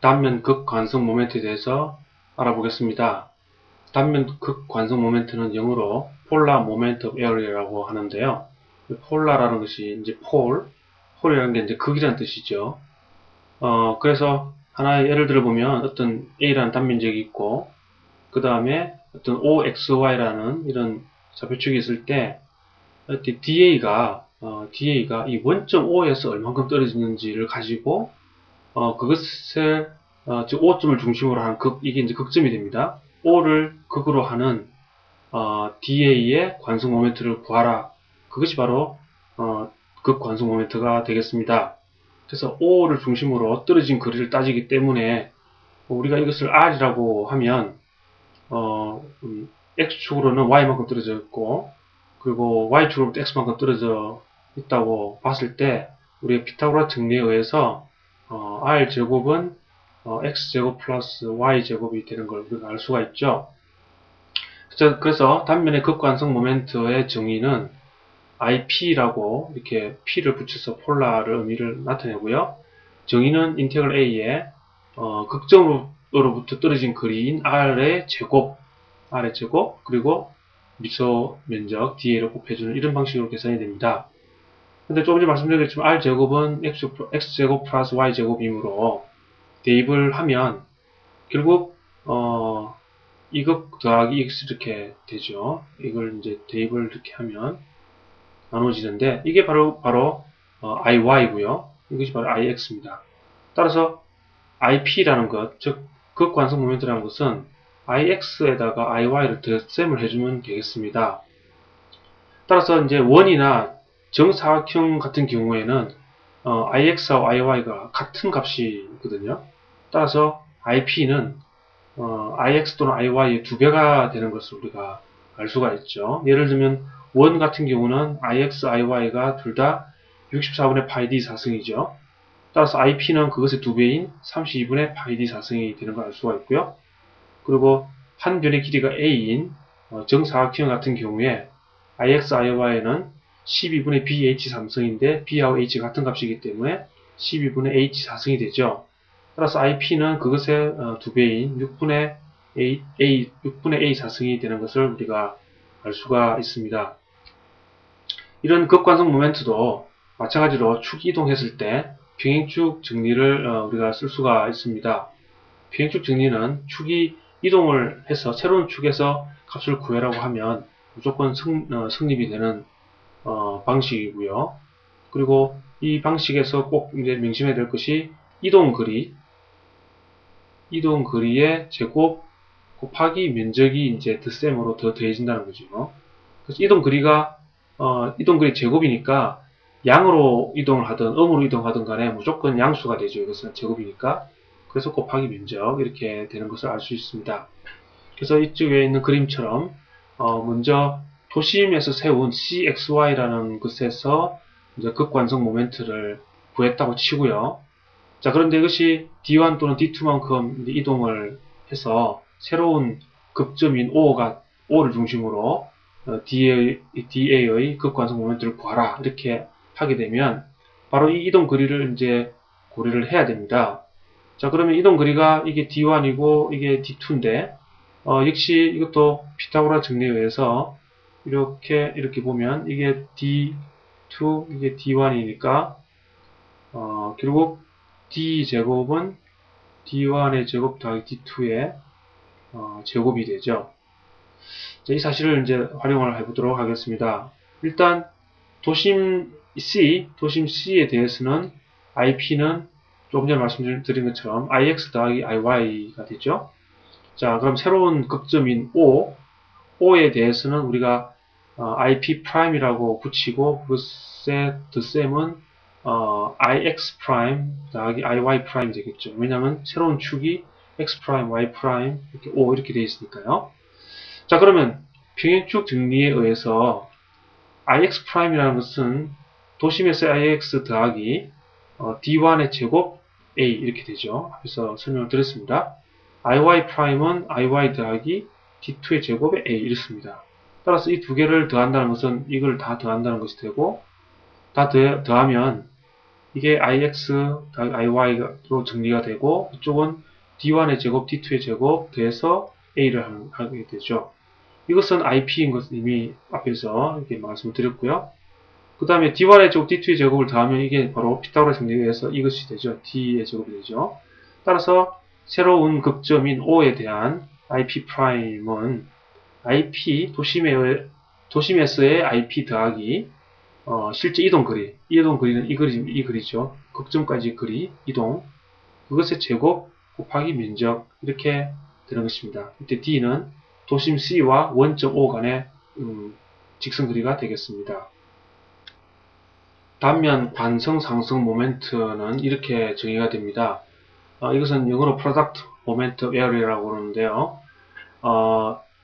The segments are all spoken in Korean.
단면 극관성 모멘트에 대해서 알아보겠습니다. 단면 극관성 모멘트는 영어로 Polar Moment of Area라고 하는데요. 폴라라는 것이 이제 폴이라는 게 이제 극이라는 뜻이죠. 그래서 하나의 예를 들어보면 어떤 A라는 단면적이 있고, 그 다음에 어떤 OXY라는 이런 좌표축이 있을 때, DA가 이 원점 O에서 얼만큼 떨어지는지를 가지고, 그것을, 즉 O점을 중심으로 하는 이게 이제 극점이 됩니다. O를 극으로 하는, DA의 관성 모멘트를 구하라. 그것이 바로, 극관성 모멘트가 되겠습니다. 그래서 O를 중심으로 떨어진 거리를 따지기 때문에, 우리가 이것을 R이라고 하면, X축으로는 Y만큼 떨어져 있고, 그리고 Y축으로는 X만큼 떨어져 있다고 봤을 때, 우리의 피타고라 정리에 의해서, R제곱은 X제곱 플러스 Y제곱이 되는 걸 우리가 알 수가 있죠. 그래서 단면의 극관성 모멘트의 정의는 IP라고 이렇게 P를 붙여서 폴라를 의미를 나타내고요. 정의는 인테그럴 A에 극점으로부터 떨어진 거리인 R의 제곱, 그리고 미소 면적 DA를 곱해주는 이런 방식으로 계산이 됩니다. 근데 조금 전에 말씀드렸지만 R제곱은 X제곱 플러스 Y제곱이므로 대입을 하면 결국 이것 더하기 X 이렇게 되죠. 이걸 이제 대입을 이렇게 하면 나눠지는데 이게 바로 IY고요. 이것이 바로 IX입니다. 따라서 IP라는 것, 즉 극관성 모멘트라는 것은 IX에다가 IY를 덧셈을 해주면 되겠습니다. 따라서 이제 원이나 정사각형 같은 경우에는 IX와 IY가 같은 값이거든요. 따라서 IP는 IX 또는 IY의 2배가 되는 것을 우리가 알 수가 있죠. 예를 들면 원 같은 경우는 IX, IY가 둘 다 64분의 파이 D 4승이죠. 따라서 IP는 그것의 2배인 32분의 파이 D 4승이 되는 걸 알 수가 있고요. 그리고 한 변의 길이가 A인 정사각형 같은 경우에 IX, IY는 12분의 BH 3승인데 B하고 H가 같은 값이기 때문에 12분의 H 4승이 되죠. 따라서 IP는 그것의 2배인 6분의 A 4승이 되는 것을 우리가 알 수가 있습니다. 이런 극관성 모멘트도 마찬가지로 축 이동했을 때 평행축 정리를 우리가 쓸 수가 있습니다. 평행축 정리는 축이 이동을 해서 새로운 축에서 값을 구해라고 하면 무조건 성립이 되는 방식이고요. 그리고 이 방식에서 꼭 이제 명심해야 될 것이 이동거리의 제곱 곱하기 면적이 이제 덧셈으로 더 더해진다는 거죠. 그래서 이동거리 제곱이니까 양으로 이동을 하든 음으로 이동하든 간에 무조건 양수가 되죠. 이것은 제곱이니까. 그래서 곱하기 면적 이렇게 되는 것을 알 수 있습니다. 그래서 이쪽에 있는 그림처럼 먼저 도심에서 세운 CXY라는 것에서 이제 극관성 모멘트를 구했다고 치고요. 자, 그런데 이것이 D1 또는 D2만큼 이동을 해서 새로운 극점인 O를 중심으로 DA의 극관성 모멘트를 구하라 이렇게 하게 되면 바로 이 이동 거리를 이제 고려를 해야 됩니다. 자, 그러면 이동 거리가 이게 D1이고 이게 D2인데 역시 이것도 피타고라 정리에 의해서 이렇게 보면 이게 D2 이게 D1이니까 결국 D제곱은 D1의 제곱 더하기 D2의 제곱이 되죠. 자, 이 사실을 이제 활용을 해보도록 하겠습니다. 일단 도심 C에 대해서는 IP는 조금 전에 말씀드린 것처럼 IX 더하기 IY가 되죠. 자, 그럼 새로운 극점인 O에 대해서는 우리가 IP 프라임이라고 붙이고 그것의 덧셈은 IX 프라임 더하기 IY 프라임이 되겠죠. 왜냐하면 새로운 축이 X 프라임, Y 프라임 이렇게 O 이렇게 되어 있으니까요. 자, 그러면 평행축 정리에 의해서 IX 프라임이라는 것은 도심에서 IX 더하기 D1의 제곱 A 이렇게 되죠. 그래서 설명을 드렸습니다. IY 프라임은 IY 더하기 D2의 제곱에 A 이렇습니다. 따라서 이 두 개를 더한다는 것은 이걸 다 더한다는 것이 되고 다 더하면 이게 ix, iy로 정리가 되고 이쪽은 d1의 제곱, d2의 제곱 더해서 a를 하게 되죠. 이것은 IP인 것을 이미 앞에서 이렇게 말씀을 드렸고요. 그 다음에 D1의 제곱, D2의 제곱을 더하면 이게 바로 피타고라스 정리에 의해서 이것이 되죠. D의 제곱이 되죠. 따라서 새로운 극점인 O에 대한 IP 프라임은 IP, 도심에서의 IP 더하기 실제 이동 거리, 이동 거리는 이 거리죠. 극점까지 거리, 이동, 그것의 제곱 곱하기 면적 이렇게 되는 것입니다. 이때 D는 도심 C와 원점 O 간의 직선 거리가 되겠습니다. 단면 관성 상승 모멘트는 이렇게 정의가 됩니다. 이것은 영어로 product moment area라고 그러는데요.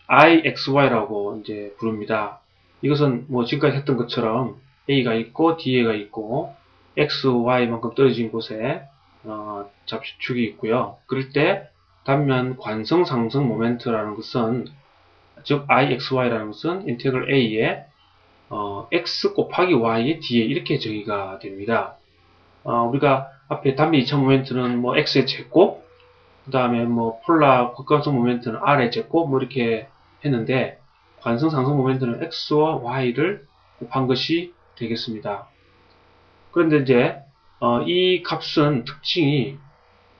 IXY라고 이제 부릅니다. 이것은 뭐 지금까지 했던 것처럼 A가 있고 DA가 있고 XY만큼 떨어진 곳에 잡축이 있고요. 그럴 때 단면 관성 상승 모멘트라는 것은 즉 IXY라는 것은 인테그럴 A에 x 곱하기 y의 d에 이렇게 정의가 됩니다. 우리가 앞에 단면 2차 모멘트는 뭐 x의 제곱, 그 다음에 뭐 폴라 극관성 모멘트는 r의 제곱, 뭐 이렇게 했는데 관성 상승 모멘트는 x와 y를 곱한 것이 되겠습니다. 그런데 이제 이 값은 특징이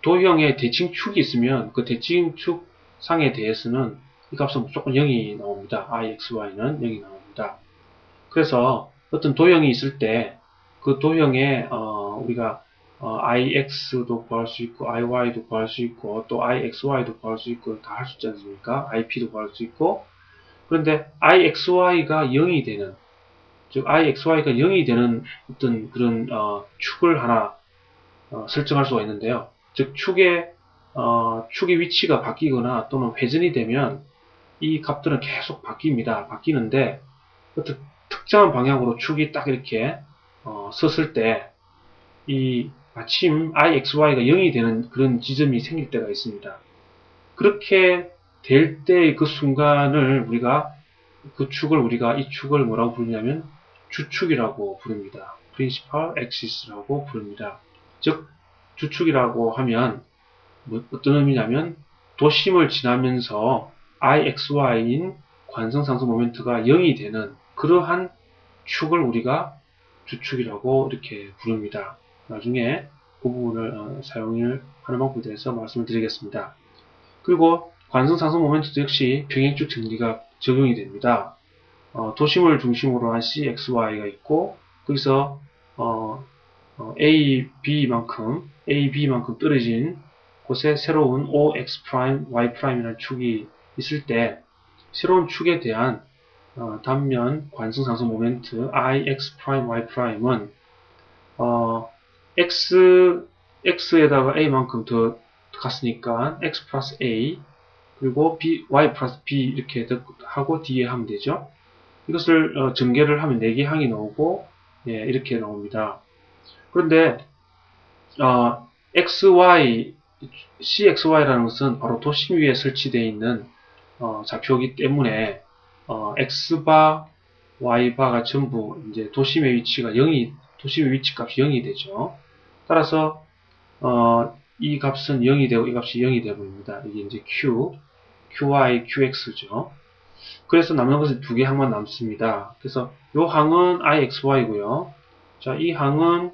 도형의 대칭축이 있으면 그 대칭축 상에 대해서는 이 값은 무조건 0이 나옵니다. ixy는 0이 나옵니다. 그래서 어떤 도형이 있을 때 그 도형에 우리가 ix도 구할 수 있고 iy도 구할 수 있고 또 ixy도 구할 수 있고 다 할 수 있지 않습니까? ip도 구할 수 있고 그런데 ixy가 0이 되는 즉 ixy가 0이 되는 어떤 그런 축을 하나 설정할 수가 있는데요. 즉 축의 위치가 바뀌거나 또는 회전이 되면 이 값들은 계속 바뀝니다. 바뀌는데 어떤 특정한 방향으로 축이 딱 이렇게 섰을 때 이 마침 IXY가 0이 되는 그런 지점이 생길 때가 있습니다. 그렇게 될 때 그 순간을 우리가 이 축을 뭐라고 부르냐면 주축이라고 부릅니다. Principal Axis라고 부릅니다. 즉 주축이라고 하면 어떤 의미냐면 도심을 지나면서 IXY인 관성상승 모멘트가 0이 되는 그러한 축을 우리가 주축이라고 이렇게 부릅니다. 나중에 그 부분을 사용을 하는 방법에 대해서 말씀을 드리겠습니다. 그리고 관성상승 모멘트도 역시 병행축 정리가 적용이 됩니다. 도심을 중심으로 한 CXY가 있고 거기서 AB만큼 떨어진 곳에 새로운 OX', Y'이라는 축이 있을 때 새로운 축에 대한 단면 관성상승 모멘트 IX', Y'은 X에다가 A만큼 더 갔으니까 X 플러스 A 그리고 Y 플러스 B 이렇게 하고 D에 하면 되죠. 이것을 전개를 하면 4개 항이 나오고 예, 이렇게 나옵니다. 그런데 CXY라는 것은 바로 도심 위에 설치되어 있는 좌표이기 때문에 X바, Y바가 전부 이제 도심의 위치값이 0이 되죠. 따라서 이 값은 0이 되고 이 값이 0이 되어 버립니다. 이게 이제 QY, QX죠. 그래서 남는 것은 2개 항만 남습니다. 그래서 이 항은 IXY고요. 자, 이 항은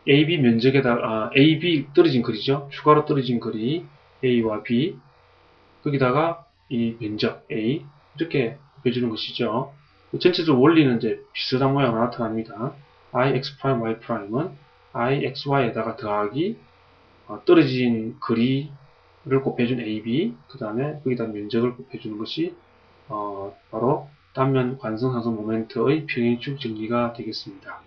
AB 면적에다가 AB 떨어진 거리죠. 추가로 떨어진 거리 A와 B 거기다가 이 면적 A 이렇게 곱해주는 것이죠. 전체적으로 원리는 이제 비슷한 모양으로 나타납니다. IX', Y'은 IXY에다가 더하기 떨어진 거리를 곱해준 AB 그 다음에 거기다 면적을 곱해주는 것이 바로 단면 관성상승 모멘트의 평행축 정리가 되겠습니다.